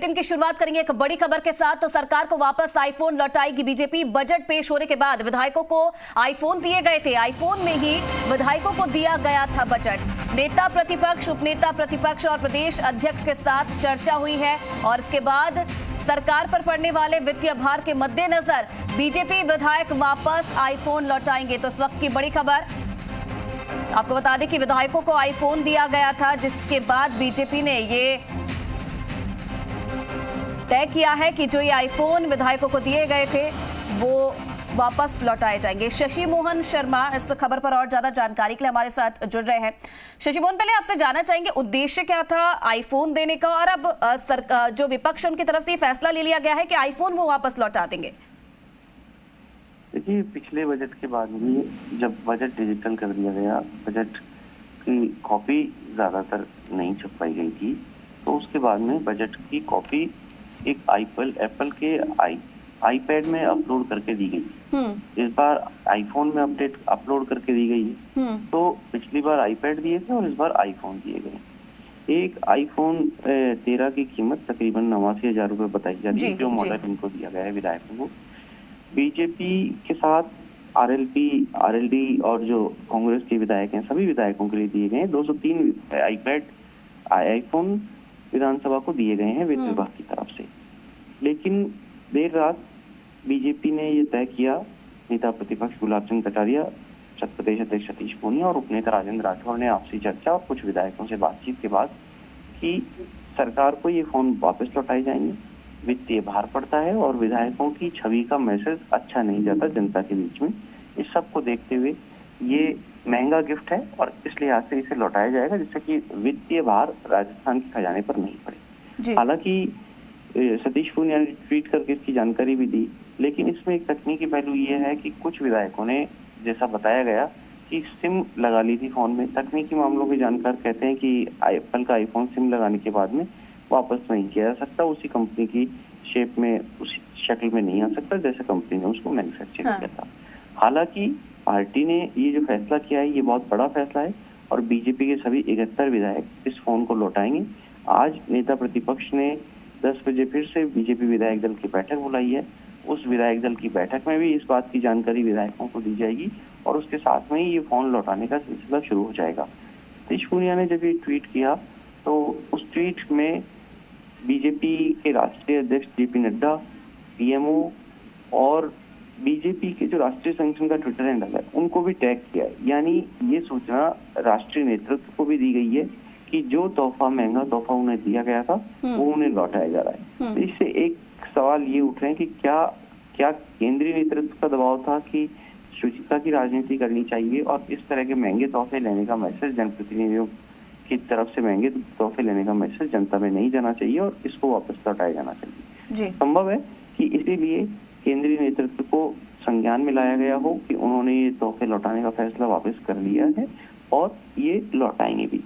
की शुरुआत करेंगे एक बड़ी खबर के साथ। तो सरकार को वापस आईफोन लौटाएगी बीजेपी। बजट पेश होने के बाद विधायकों को आईफोन दिए गए थे। आईफोन में ही विधायकों को दिया गया था बजट। नेता प्रतिपक्ष, उपनेता प्रतिपक्ष और प्रदेश अध्यक्ष के साथ चर्चा हुई है और इसके बाद सरकार पर पड़ने वाले वित्तीय भार के मद्देनजर बीजेपी विधायक वापस आईफोन लौटाएंगे। तो इस वक्त की बड़ी खबर आपको बता दें कि विधायकों को आईफोन दिया गया था, जिसके बाद बीजेपी ने ये तय किया है कि जो ये आईफोन विधायकों को दिए गए थे वो वापस लौटाए जाएंगे। शशि मोहन शर्मा इस खबर पर और ज्यादा जानकारी के लिए हमारे साथ जुड़ रहे हैं। शशि मोहन, पहले आपसे जानना चाहेंगे उद्देश्य क्या था आईफोन देने का, और अब जो विपक्ष उनकी तरफ से फैसला ले लिया गया है कि आईफोन वो वापस लौटा देंगे। देखिए, पिछले बजट के बाद भी जब बजट डिजिटल कर दिया गया, बजट की कॉपी ज्यादातर नहीं छपवाई गई थी, तो उसके बाद में बजट की कॉपी एक एप्पल के आईपैड में अपलोड करके दी गई। इस बार आईफोन में अपलोड करके दी गई। तो पिछली बार आईपैड दिए थे और इस बार आईफोन दिए गए। एक आईफोन 13 की कीमत तकरीबन 89,000 रुपए बताई जाती है, जो मॉडल इनको दिया गया है विधायकों को। बीजेपी के साथ आरएलडी और जो कांग्रेस के विधायक हैं, सभी विधायकों के लिए दिए गए 203 आईफोन विधानसभा को दिए गए हैं वित्त विभाग की तरफ से। लेकिन देर रात बीजेपी ने ये तय किया, नेता प्रतिपक्ष गुलाब चंद कटारिया, प्रदेश अध्यक्ष सतीश पूनिया और उपनेता राजेंद्र राठौर ने आपसी चर्चा और कुछ विधायकों से बातचीत के बाद कि सरकार को ये फोन वापस लौटाए जाएंगे। वित्तीय भार पड़ता है और विधायकों की छवि का मैसेज अच्छा नहीं जाता जनता के बीच में। इस सब को देखते हुए ये महंगा गिफ्ट है और इस लिहाज से इसे लौटाया जाएगा, जिससे कि वित्तीय भार राजस्थान के खजाने पर नहीं पड़े। हालांकि सतीश पूनिया ने ट्वीट करके इसकी जानकारी भी दी, लेकिन इसमें एक तकनीकी पहलू ये है कि कुछ विधायकों ने, जैसा बताया गया, कि सिम लगा ली थी फोन में। तकनीकी मामलों के जानकार कहते हैं कि एप्पल का आईफोन सिम लगाने के बाद में वापस नहीं किया जा सकता, उसी कंपनी की शेप में, उसी शक्ल में नहीं आ सकता जैसे कंपनी ने उसको मैन्युफैक्चर किया था। हालांकि पार्टी ने ये जो फैसला किया है ये बहुत बड़ा फैसला है और बीजेपी के सभी 71 विधायक इस फोन को लौटाएंगे। आज नेता प्रतिपक्ष ने 10 बजे फिर से बीजेपी विधायक दल की बैठक बुलाई है। उस विधायक दल की बैठक में भी इस बात की जानकारी विधायकों को दी जाएगी और उसके साथ में ही ये फोन लौटाने का सिलसिला शुरू हो जाएगा। सतीश पूनिया ने जब ये ट्वीट किया तो उस ट्वीट में बीजेपी के राष्ट्रीय अध्यक्ष जेपी नड्डा, पीएमओ और बीजेपी के जो राष्ट्रीय संगठन का ट्विटर हैंडल है उनको भी टैग किया है। यानी ये सूचना राष्ट्रीय नेतृत्व को भी दी गई है कि जो महंगा तोहफा उन्हें दिया गया था वो उन्हें लौटाया जा रहा है। तो इससे एक सवाल ये उठ रहे हैं कि क्या केंद्रीय नेतृत्व का दबाव था कि शुचिता की राजनीति करनी चाहिए और इस तरह के महंगे तोहफे लेने का मैसेज जनप्रतिनिधियों की तरफ से महंगे तोहफे लेने का मैसेज जनता में नहीं जाना चाहिए और इसको वापस लौटाया जाना चाहिए। संभव है कि इसीलिए केंद्रीय नेतृत्व को संज्ञान में लाया गया हो कि उन्होंने ये तोहफे लौटाने का फैसला वापस कर लिया है और ये लौटाएंगे भी।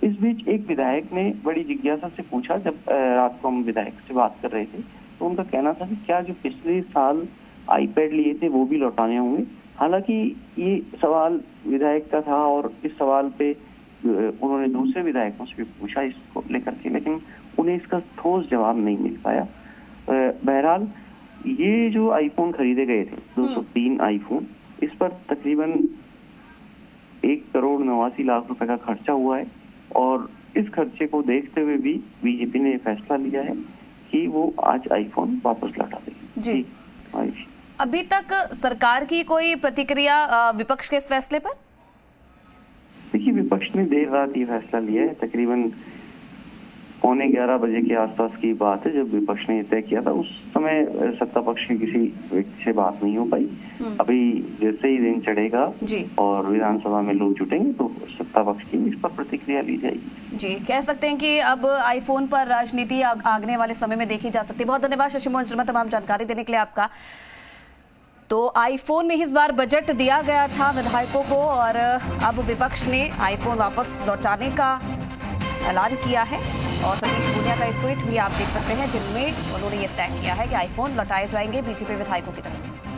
इस बीच एक विधायक ने बड़ी जिज्ञासा से पूछा, जब रात को हम विधायक से बात कर रहे थे तो उनका कहना था कि क्या जो पिछले साल आईपैड लिए थे वो भी लौटाने होंगे। हालांकि ये सवाल विधायक का था और इस सवाल पे उन्होंने दूसरे विधायकों से भी पूछा इसको लेकर के, लेकिन उन्हें इसका ठोस जवाब नहीं मिल पाया। बहरहाल ये जो आईफोन खरीदे गए थे 203 आईफोन, इस पर तकरीबन 1,89,00,000 रुपए का खर्चा हुआ है और इस खर्चे को देखते हुए भी बीजेपी ने फैसला लिया है कि वो आज आईफोन वापस लौटा देगी। जी, अभी तक सरकार की कोई प्रतिक्रिया विपक्ष के इस फैसले पर? देखिए, विपक्ष ने देर रात ये फैसला लिया है, तकरीबन 11:15 बजे के आसपास की बात है जब विपक्ष ने तय किया था। उस समय सत्ता पक्ष की किसी व्यक्ति से बात नहीं हो पाई। अभी जैसे ही दिन चढ़ेगा और विधानसभा में लोग जुटेंगे तो सत्ता पक्ष की इस पर प्रतिक्रिया ली जाएगी। जी, कह सकते हैं कि अब आईफोन पर राजनीति आगने वाले समय में देखी जा सकती है। बहुत धन्यवाद शशि मोहन शर्मा तमाम जानकारी देने के लिए आपका। तो आईफोन में इस बार बजट दिया गया था विधायकों को और अब विपक्ष ने आईफोन वापस लौटाने का ऐलान किया है और सतीश पूनिया का एक ट्वीट भी आप देख सकते हैं जिनमें उन्होंने ये तय किया है कि आईफोन लौटाए जाएंगे बीजेपी विधायकों की तरफ से।